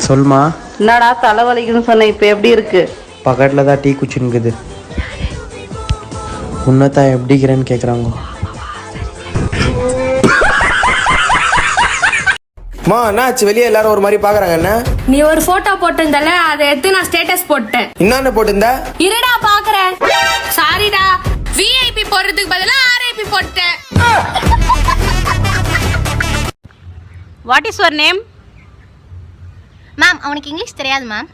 சொல்மா. என்னடா தலைவலிக்குன்னு சொன்ன, இப்ப எப்படி இருக்கு? பக்கத்துல தான் டீ குச்சின்னுக்குது. உன்னதான் எப்படிக்கிறேன்னு கேக்குறாங்க. மா என்னாச்சு, வெளியே எல்லாரும் ஒரு மாதிரி பாக்குறாங்க. என்ன நீ ஒரு போட்டோ போட்டிருந்தல, அதை எடுத்து நான் ஸ்டேட்டஸ் போட்டேன். என்ன போட்டிருந்த? இருடா பாக்குறேன். சாரிடா, விஐபி போடுறதுக்கு பதிலா ஆர்ஐபி போட்டேன். What is your name? Ma'am அவனுக்கு இங்கிலீஷ் தெரியாது மேம்.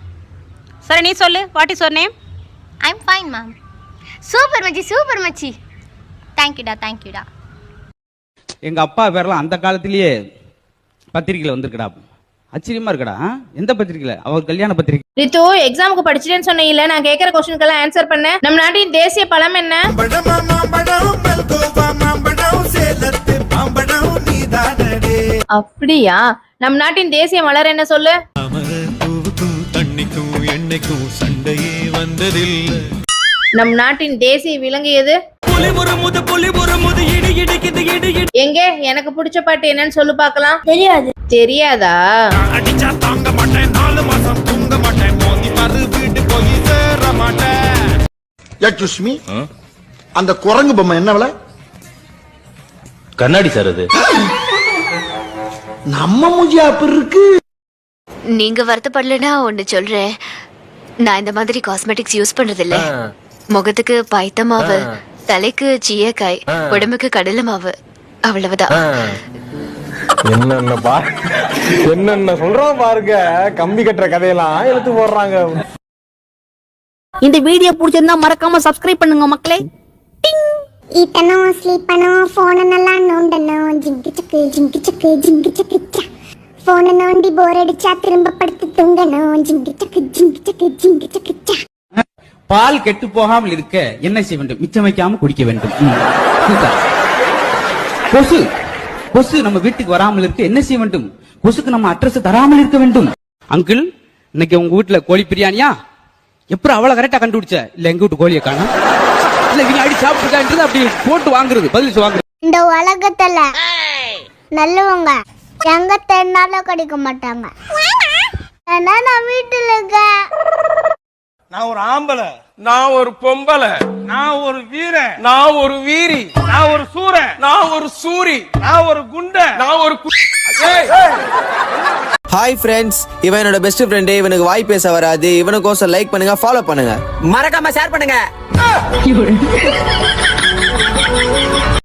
சரி நீ சொல்லு, what is your name? I am fine ma'am. Super மச்சி, சூப்பர் மச்சி. தேங்க்யூடா, தேங்க்யூடா. எங்க அப்பா பேர்லாம் அந்த காலத்திலேயே பத்திரிகையில வந்திருக்கடா. ஆச்சரியமா இருக்கடா. எந்த பத்திரிகையில? அவர் கல்யாண பத்திரிகை. ரித்து, எக்ஸாமுக்கு படிச்சிட்டேன்னு சொன்னீங்கல்ல, நான் கேட்கிற கொஸ்டினுக்கெல்லாம் ஆன்சர் பண்ண. நம்ம நாட்டின் தேசிய பழம் என்ன? அப்படியா? நம் நாட்டின் தேசிய மலர் என்ன சொல்லு? நம் நாட்டின் தேசிய விலங்கு எது? எங்க எனக்கு பிடிச்ச பாட்டு என்னன்னு சொல்லு பாக்கலாம். தெரியாது. தெரியாதா? அந்த குரங்கு பொம்மை என்ன விலை? கண்ணாடி சார் அது. நம்ம மூஞ்சி அப்படி இருக்கு. நீங்க வருத்தப்படலன்னா ஒண்ணு சொல்றேன். நான் இந்த மாதிரி காஸ்மெட்டிக்ஸ் யூஸ் பண்றது இல்ல. முகத்துக்கு பைத்த மாவு, தலைக்கு சீயக்காய், உடம்புக்கு கடலை மாவு, அவ்வளவுதான். என்னென்ன சொல்றோம் பாருங்க. கம்பி கட்டுற கதையெல்லாம் எழுத்து போடுறாங்க. இந்த வீடியோ பிடிச்சிருந்தா மறக்காம சப்ஸ்கிரைப் பண்ணுங்க மக்களே. ஈட்டணும், ஸ்லீப் பண்ணணும், போனை நல்லா நோண்டணும். ஜிங்கு சக்கு ஜிங்கு சக்கு ஜிங்கு சக்கு. போனை நோண்டி போர் அடிச்சா திரும்ப படுத்து தூங்கணும். ஜிங்கு சக்கு ஜிங்கு சக்கு ஜிங்கு சக்கு. பால் கெட்டு போகாமல் இருக்க என்ன செய்ய வேண்டும்? மிச்சம் வைக்காம குடிக்க வேண்டும். கொசு கொசு நம்ம வீட்டுக்கு வராமல் இருக்க என்ன செய்ய வேண்டும்? கொசுக்கு நம்ம அட்ரஸ் தராமல் இருக்க வேண்டும். அங்கிள், இன்னைக்கு உங்க வீட்டுல கோழி பிரியாணியா? எப்படி அவ்வளவு கரெக்டா கண்டுபிடிச்ச? இல்ல எங்க வீட்டு கோழியை காணோம். இல்ல நீங்க அடி சாப்பிட்டு அப்படி போட்டு வாங்குறது, பதில் வாங்குறது. இந்த உலகத்துல நல்லவங்க எங்க தேடினாலும் கிடைக்க மாட்டாங்க. ஏன்னா நான் வீட்டுல இருக்க. நான் ஒரு ஆம்பளை, நான் ஒரு பொம்பளை, நான் ஒரு வீரன், நான் ஒரு வீரி, நான் ஒரு சூரன், நான் ஒரு சூரி, நான் ஒரு குண்ட, நான் ஒரு ஹாய் ஃப்ரெண்ட்ஸ், இவன் என்னோட பெஸ்ட் ஃப்ரெண்டு. இவனுக்கு வாய் பேச வராது. இவனுக்கோசம் லைக் பண்ணுங்க, ஃபாலோ பண்ணுங்க, மறக்காம ஷேர் பண்ணுங்க.